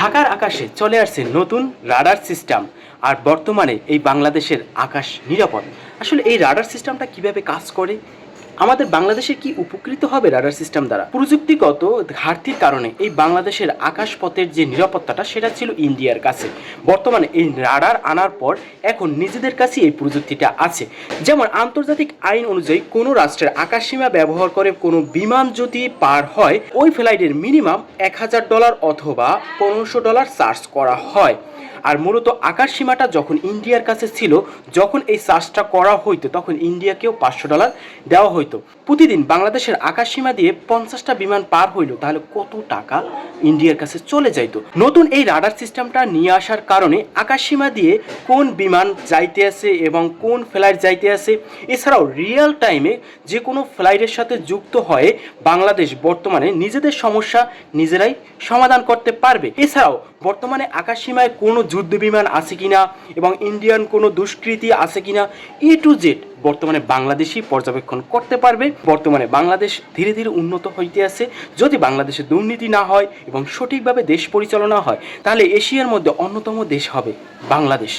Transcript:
ঢাকার আকাশে চলে আসছে নতুন রাডার সিস্টেম। আর বর্তমানে এই বাংলাদেশের আকাশ নিরাপদ। আসলে এই রাডার সিস্টেমটা কিভাবে কাজ করে, আমাদের বাংলাদেশে কি উপকৃত হবে রাডার সিস্টেম দ্বারা? প্রযুক্তিগত ঘাটতির কারণে এই বাংলাদেশের আকাশপথের যে নিরাপত্তাটা সেটা ছিল ইন্ডিয়ার কাছে। বর্তমানে এই রাডার আনার পর এখন নিজেদের কাছে এই প্রযুক্তিটা আছে। যেমন আন্তর্জাতিক আইন অনুযায়ী কোনো রাষ্ট্রের আকাশসীমা ব্যবহার করে কোনো বিমান যদি পার হয়, ওই ফ্লাইটের মিনিমাম $1000 অথবা $1500 চার্জ করা হয়। আর মূলত আকাশ সীমাটা যখন ইন্ডিয়ার কাছে ছিল, যখন এই চার্জটা করা হইতো তখন ইন্ডিয়াকেও $500 দেওয়া হইতো। প্রতিদিন বাংলাদেশের আকাশ সীমা দিয়ে 50টা বিমান পার হইলো, তাহলে কত টাকা ইন্ডিয়ার কাছে চলে যাইতো। নতুন এই রাডার সিস্টেমটা নিয়ে আসার কারণে আকাশ সীমা দিয়ে কোন বিমান যাইতে আছে এবং কোন ফ্লাইট যাইতে আছে, এছাড়াও রিয়েল টাইমে যে কোনো ফ্লাইটের সাথে যুক্ত হয়ে বাংলাদেশ বর্তমানে নিজেদের সমস্যা নিজেরাই সমাধান করতে পারবে। এছাড়াও বর্তমানে আকাশ সীমায় কোনো যুদ্ধ বিমান আছে কিনা এবং ইন্ডিয়ান কোনো দুষ্কৃতী আছে কিনা, টু জেড বর্তমানে বাংলাদেশি পর্যবেক্ষণ করতে পারবে। বর্তমানে বাংলাদেশ ধীরে ধীরে উন্নত হইতে আছে। যদি বাংলাদেশে দুর্নীতি না হয় এবং সঠিকভাবে দেশ পরিচালনা হয়, তাহলে এশিয়ার মধ্যে অন্যতম দেশ হবে বাংলাদেশ।